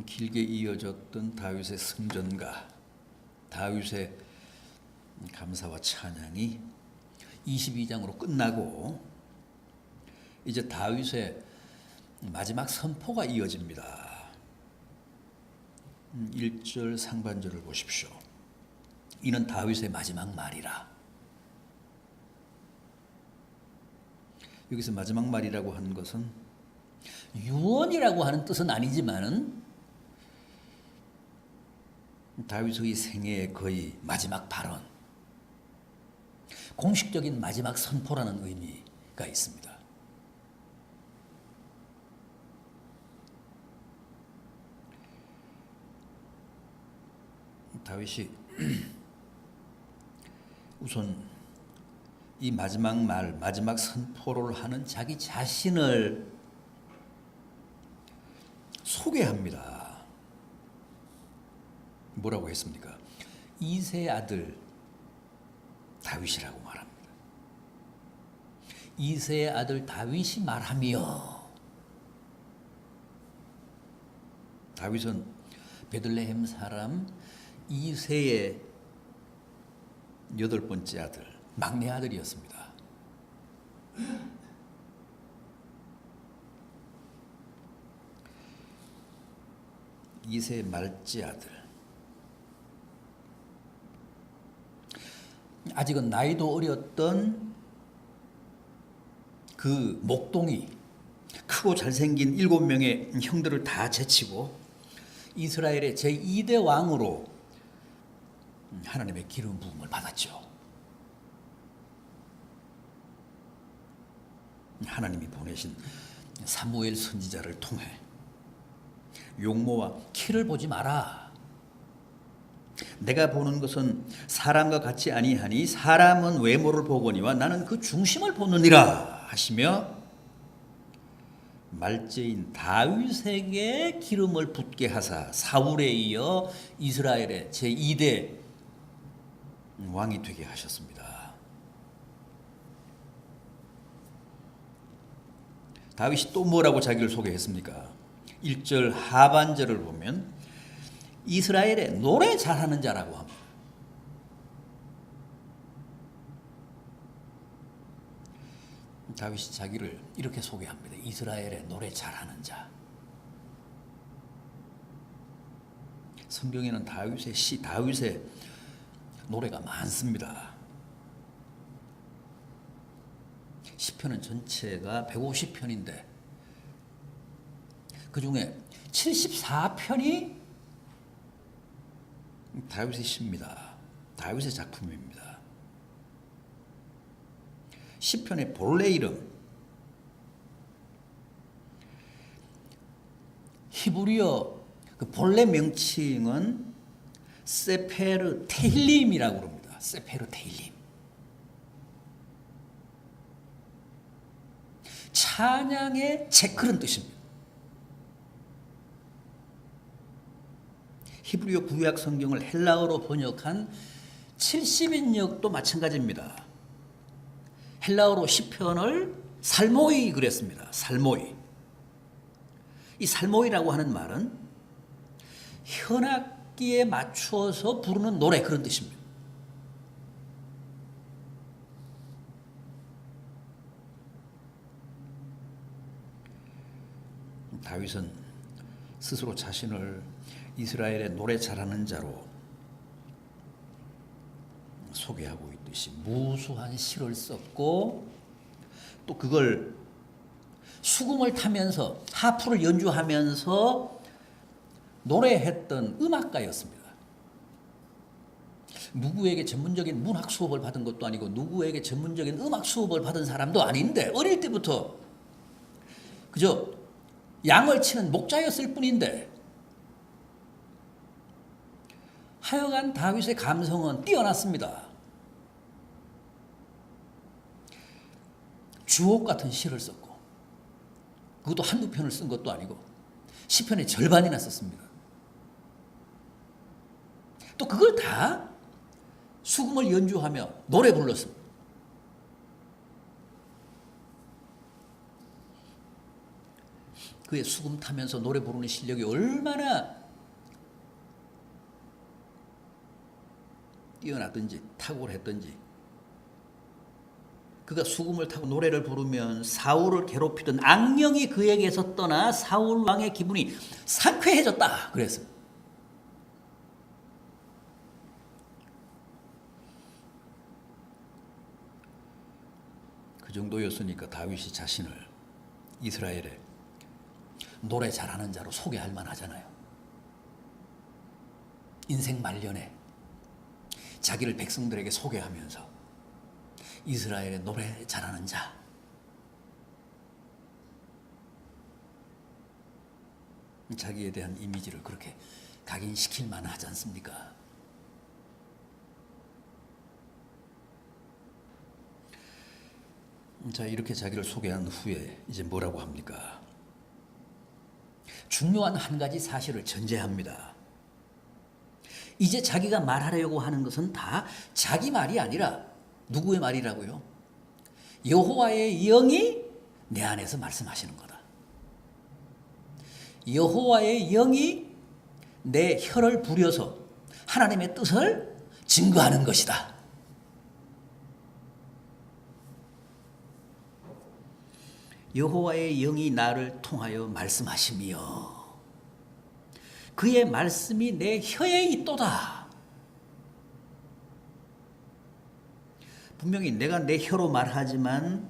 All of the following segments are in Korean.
길게 이어졌던 다윗의 승전가, 다윗의 감사와 찬양이 22장으로 끝나고 이제 다윗의 마지막 선포가 이어집니다. 1절 상반절을 보십시오. 이는 다윗의 마지막 말이라. 여기서 마지막 말이라고 하는 것은 유언이라고 하는 뜻은 아니지만은 다윗의 생애의 거의 마지막 발언, 공식적인 마지막 선포라는 의미가 있습니다. 다윗이 우선 이 마지막 말, 마지막 선포를 하는 자기 자신을 소개합니다. 뭐라고 했습니까? 이새의 아들 다윗이라고 말합니다. 이새의 아들 다윗이 말하며, 다윗은 베들레헴 사람 이새의 8번째 아들, 막내 아들이었습니다. 이새의 말째 아들. 아직은 나이도 어렸던 그 목동이 크고 잘생긴 7명의 형들을 다 제치고 이스라엘의 제2대 왕으로 하나님의 기름 부음을 받았죠. 하나님이 보내신 사무엘 선지자를 통해 용모와 키를 보지 마라. 내가 보는 것은 사람과 같이 아니하니 사람은 외모를 보거니와 나는 그 중심을 보느니라 하시며 말째인 다윗에게 기름을 붓게 하사 사울에 이어 이스라엘의 제2대 왕이 되게 하셨습니다. 다윗이 또 뭐라고 자기를 소개했습니까? 1절 하반절을 보면 이스라엘의 노래 잘하는 자라고 합니다. 다윗이 자기를 이렇게 소개합니다. 이스라엘의 노래 잘하는 자. 성경에는 다윗의 시, 다윗의 노래가 많습니다. 시편은 전체가 150편인데 그 중에 74편이 다윗의 시입니다. 다윗의 작품입니다. 시편의 본래 이름, 히브리어 그 본래 명칭은 세페르 테힐림이라고 합니다. 세페르 테힐림. 찬양의 책, 그런 뜻입니다. 히브리어 구약 성경을 헬라어로 번역한 70인역도 마찬가지입니다. 헬라어로 시편을 살모이 그랬습니다. 살모이. 이 살모이라고 하는 말은 현악기에 맞추어서 부르는 노래, 그런 뜻입니다. 다윗은 스스로 자신을 이스라엘의 노래 잘하는 자로 소개하고 있듯이 무수한 시를 썼고 또 그걸 수금을 타면서 하프를 연주하면서 노래했던 음악가였습니다. 누구에게 전문적인 문학 수업을 받은 것도 아니고 누구에게 전문적인 음악 수업을 받은 사람도 아닌데 어릴 때부터 그저 양을 치는 목자였을 뿐인데 하여간 다윗의 감성은 뛰어났습니다. 주옥 같은 시를 썼고 그것도 한두 편을 쓴 것도 아니고 시편의 절반이나 썼습니다. 또 그걸 다 수금을 연주하며 노래 불렀습니다. 그의 수금 타면서 노래 부르는 실력이 얼마나 뛰어났든지 탁월했든지, 그가 수금을 타고 노래를 부르면 사울을 괴롭히던 악령이 그에게서 떠나 사울 왕의 기분이 상쾌해졌다 그랬어. 그 정도였으니까 다윗이 자신을 이스라엘에 노래 잘하는 자로 소개할 만하잖아요. 인생 말년에 자기를 백성들에게 소개하면서 이스라엘의 노래 잘하는 자, 자기에 대한 이미지를 그렇게 각인시킬 만하지 않습니까? 자, 이렇게 자기를 소개한 후에 이제 뭐라고 합니까? 중요한 한 가지 사실을 전제합니다. 이제 자기가 말하려고 하는 것은 다 자기 말이 아니라 누구의 말이라고요? 여호와의 영이 내 안에서 말씀하시는 거다. 여호와의 영이 내 혀를 부려서 하나님의 뜻을 증거하는 것이다. 여호와의 영이 나를 통하여 말씀하시며 그의 말씀이 내 혀에 있도다. 분명히 내가 내 혀로 말하지만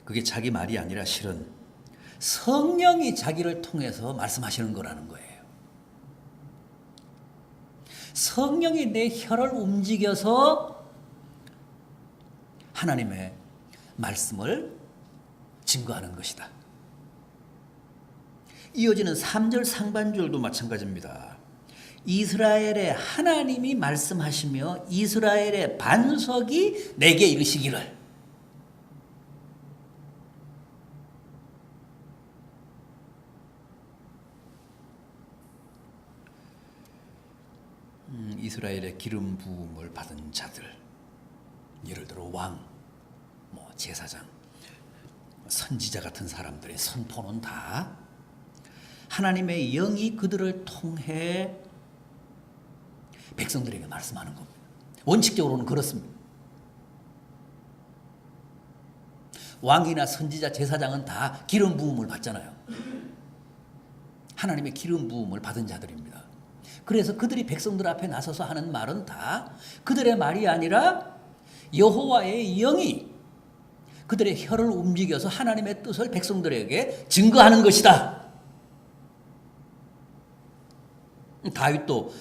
그게 자기 말이 아니라 실은 성령이 자기를 통해서 말씀하시는 거라는 거예요. 성령이 내 혀를 움직여서 하나님의 말씀을 증거하는 것이다. 이어지는 3절 상반절도 마찬가지입니다. 이스라엘의 하나님이 말씀하시며 이스라엘의 반석이 내게 이르시기를. 이스라엘의 기름 부음을 받은 자들, 예를 들어 왕, 제사장, 선지자 같은 사람들의 선포는 다 하나님의 영이 그들을 통해 백성들에게 말씀하는 겁니다. 원칙적으로는 그렇습니다. 왕이나 선지자, 제사장은 다 기름 부음을 받잖아요. 하나님의 기름 부음을 받은 자들입니다. 그래서 그들이 백성들 앞에 나서서 하는 말은 다 그들의 말이 아니라 여호와의 영이 그들의 혀를 움직여서 하나님의 뜻을 백성들에게 증거하는 것이다. 다윗도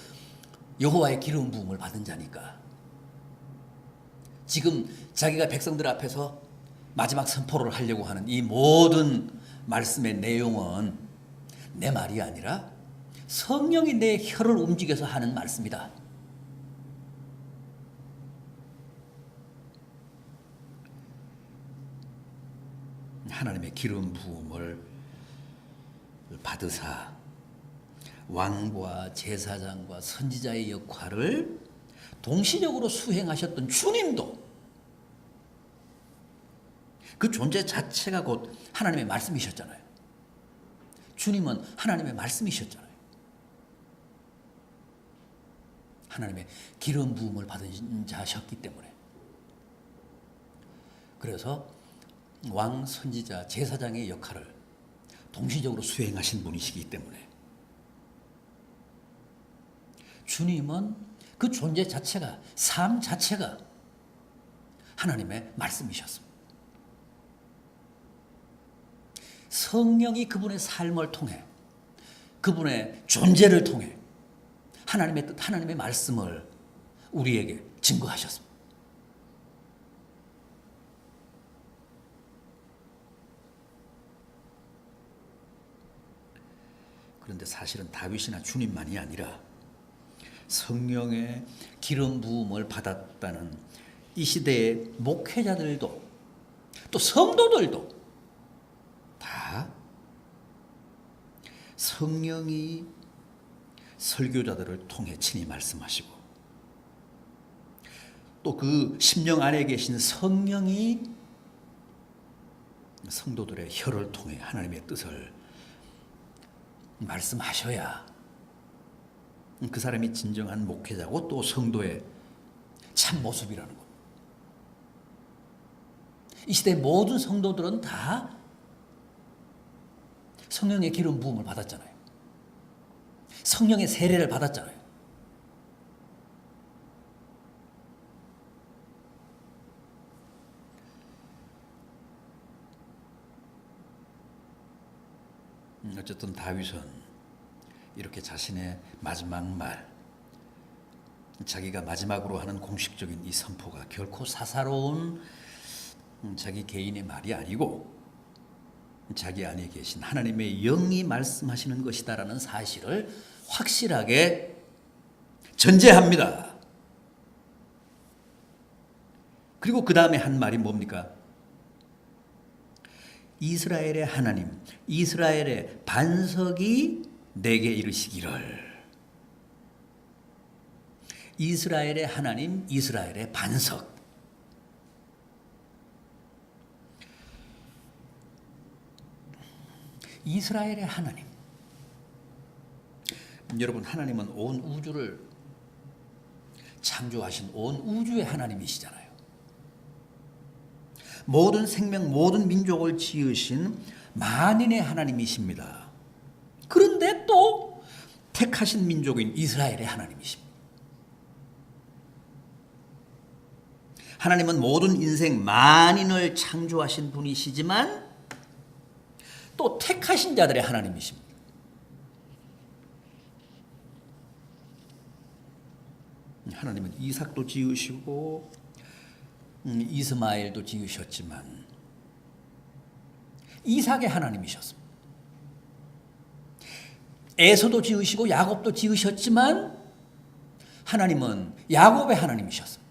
여호와의 기름 부음을 받은 자니까 지금 자기가 백성들 앞에서 마지막 선포를 하려고 하는 이 모든 말씀의 내용은 내 말이 아니라 성령이 내 혀를 움직여서 하는 말씀이다. 하나님의 기름 부음을 받으사 왕과 제사장과 선지자의 역할을 동시적으로 수행하셨던 주님도 그 존재 자체가 곧 하나님의 말씀이셨잖아요. 주님은 하나님의 말씀이셨잖아요. 하나님의 기름 부음을 받은 자셨기 때문에. 그래서 왕, 선지자, 제사장의 역할을 동시적으로 수행하신 분이시기 때문에 주님은 그 존재 자체가, 삶 자체가 하나님의 말씀이셨습니다. 성령이 그분의 삶을 통해, 그분의 존재를 통해 하나님의 뜻, 하나님의 말씀을 우리에게 증거하셨습니다. 그런데 사실은 다윗이나 주님만이 아니라 성령의 기름 부음을 받았다는 이 시대의 목회자들도 또 성도들도 다 성령이 설교자들을 통해 친히 말씀하시고 또 그 심령 안에 계신 성령이 성도들의 혀를 통해 하나님의 뜻을 말씀하셔야 그 사람이 진정한 목회자고 또 성도의 참 모습이라는 것. 이 시대 모든 성도들은 다 성령의 기름 부음을 받았잖아요. 성령의 세례를 받았잖아요. 어쨌든 다윗은 이렇게 자신의 마지막 말, 자기가 마지막으로 하는 공식적인 이 선포가 결코 사사로운 자기 개인의 말이 아니고 자기 안에 계신 하나님의 영이 말씀하시는 것이다라는 사실을 확실하게 전제합니다. 그리고 그 다음에 한 말이 뭡니까? 이스라엘의 하나님, 이스라엘의 반석이 내게 이르시기를. 이스라엘의 하나님, 이스라엘의 반석. 이스라엘의 하나님. 여러분, 하나님은 온 우주를 창조하신 온 우주의 하나님이시잖아요. 모든 생명, 모든 민족을 지으신 만인의 하나님이십니다. 그런데 또 택하신 민족인 이스라엘의 하나님이십니다. 하나님은 모든 인생 만인을 창조하신 분이시지만 또 택하신 자들의 하나님이십니다. 하나님은 이삭도 지으시고 이스마엘도 지으셨지만 이삭의 하나님이셨습니다. 에서도 지으시고 야곱도 지으셨지만 하나님은 야곱의 하나님이셨습니다.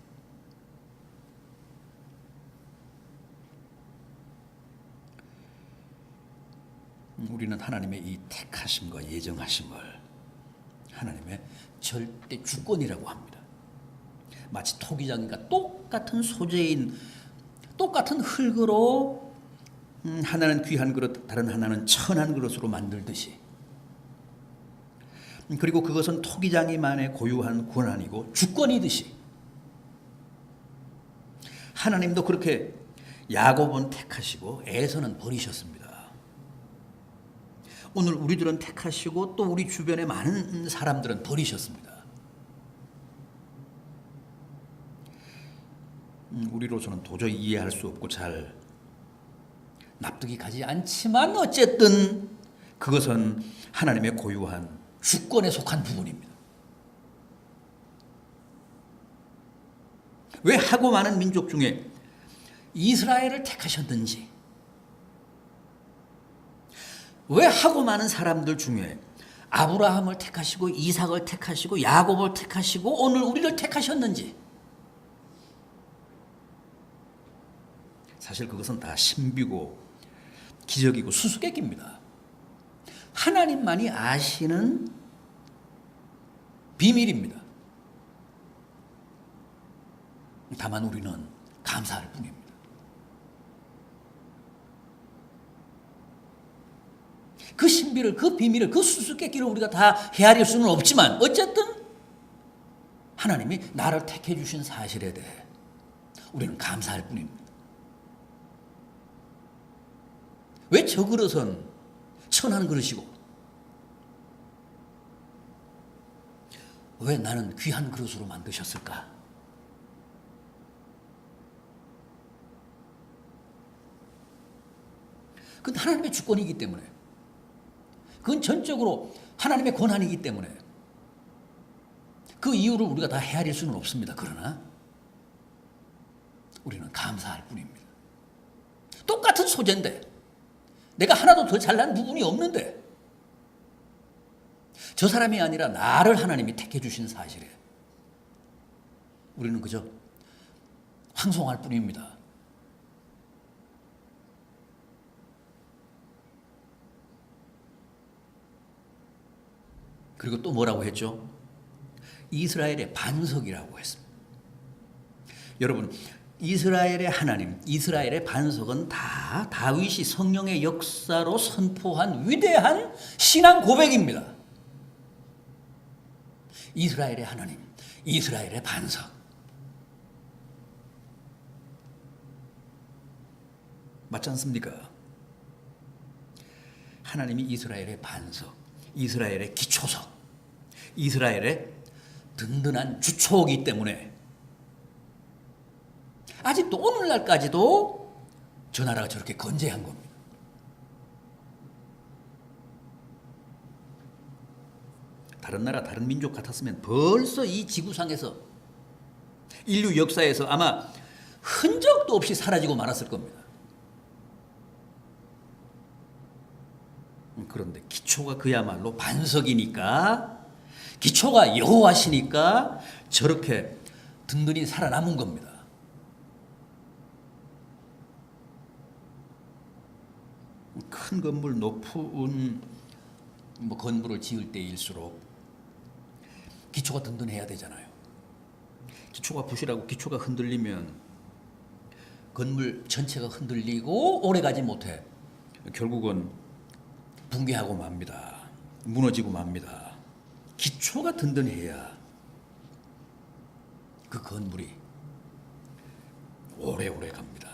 우리는 하나님의 이 택하심과 예정하심을 하나님의 절대 주권이라고 합니다. 마치 토기장과 똑같은 소재인 똑같은 흙으로 하나는 귀한 그릇, 다른 하나는 천한 그릇으로 만들듯이, 그리고 그것은 토기장이만의 고유한 권한이고 주권이듯이 하나님도 그렇게 야곱은 택하시고 에서는 버리셨습니다. 오늘 우리들은 택하시고 또 우리 주변의 많은 사람들은 버리셨습니다. 우리로서는 도저히 이해할 수 없고 잘 납득이 가지 않지만 어쨌든 그것은 하나님의 고유한 주권에 속한 부분입니다. 왜 하고 많은 민족 중에 이스라엘을 택하셨는지, 왜 하고 많은 사람들 중에 아브라함을 택하시고 이삭을 택하시고 야곱을 택하시고 오늘 우리를 택하셨는지, 사실 그것은 다 신비고 기적이고 수수께끼입니다. 하나님만이 아시는 비밀입니다. 다만 우리는 감사할 뿐입니다. 그 신비를, 그 비밀을, 그 수수께끼를 우리가 다 헤아릴 수는 없지만 어쨌든 하나님이 나를 택해 주신 사실에 대해 우리는 감사할 뿐입니다. 왜 저 그릇은 천한 그릇이고 왜 나는 귀한 그릇으로 만드셨을까? 그건 하나님의 주권이기 때문에, 그건 전적으로 하나님의 권한이기 때문에 그 이유를 우리가 다 헤아릴 수는 없습니다. 그러나 우리는 감사할 뿐입니다. 똑같은 소재인데 내가 하나도 더 잘난 부분이 없는데 저 사람이 아니라 나를 하나님이 택해 주신 사실에 우리는 그저 황송할 뿐입니다. 그리고 또 뭐라고 했죠? 이스라엘의 반석이라고 했습니다. 여러분, 이스라엘의 하나님, 이스라엘의 반석은 다 다윗이 성령의 역사로 선포한 위대한 신앙 고백입니다. 이스라엘의 하나님, 이스라엘의 반석. 맞지 않습니까? 하나님이 이스라엘의 반석, 이스라엘의 기초석, 이스라엘의 든든한 주초이기 때문에 아직도 오늘날까지도 저 나라가 저렇게 건재한 겁니다. 다른 나라, 다른 민족 같았으면 벌써 이 지구상에서 인류 역사에서 아마 흔적도 없이 사라지고 말았을 겁니다. 그런데 기초가 그야말로 반석이니까, 기초가 여호와시니까 저렇게 든든히 살아남은 겁니다. 큰 건물, 높은 건물을 지을 때일수록 기초가 든든해야 되잖아요. 기초가 부실하고 기초가 흔들리면 건물 전체가 흔들리고 오래가지 못해 결국은 붕괴하고 맙니다. 무너지고 맙니다. 기초가 든든해야 그 건물이 오래오래 갑니다.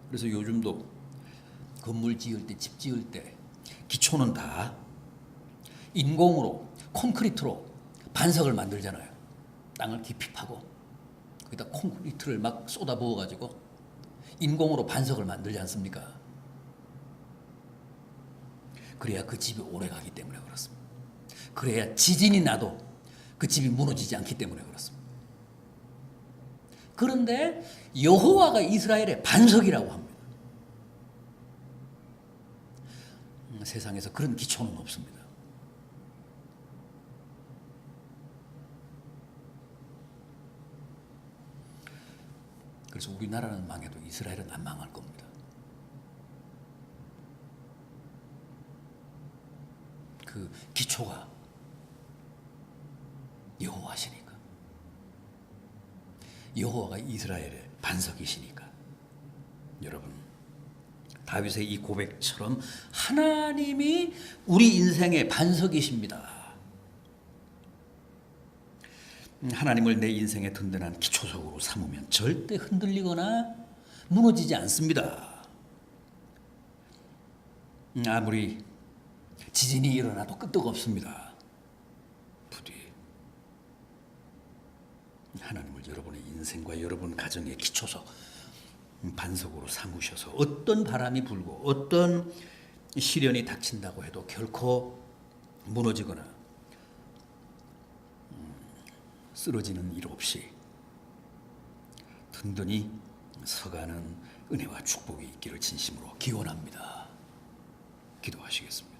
그래서 요즘도 건물 지을 때, 집 지을 때 기초는 다 인공으로, 콘크리트로 반석을 만들잖아요. 땅을 깊이 파고 거기다 콘크리트를 막 쏟아 부어가지고 인공으로 반석을 만들지 않습니까? 그래야 그 집이 오래 가기 때문에 그렇습니다. 그래야 지진이 나도 그 집이 무너지지 않기 때문에 그렇습니다. 그런데 여호와가 이스라엘의 반석이라고 합니다. 세상에서 그런 기초는 없습니다. 그래서 우리나라는 망해도 이스라엘은 안 망할 겁니다. 그 기초가 여호와시니까, 여호와가 이스라엘의 반석이시니까. 여러분, 다윗의 이 고백처럼 하나님이 우리 인생의 반석이십니다. 하나님을 내 인생의 든든한 기초석으로 삼으면 절대 흔들리거나 무너지지 않습니다. 아무리 지진이 일어나도 끄떡없습니다. 부디 하나님을 여러분의 인생과 여러분 가정의 기초석, 반석으로 삼으셔서 어떤 바람이 불고 어떤 시련이 닥친다고 해도 결코 무너지거나 쓰러지는 일 없이 든든히 서가는 은혜와 축복이 있기를 진심으로 기원합니다. 기도하시겠습니다.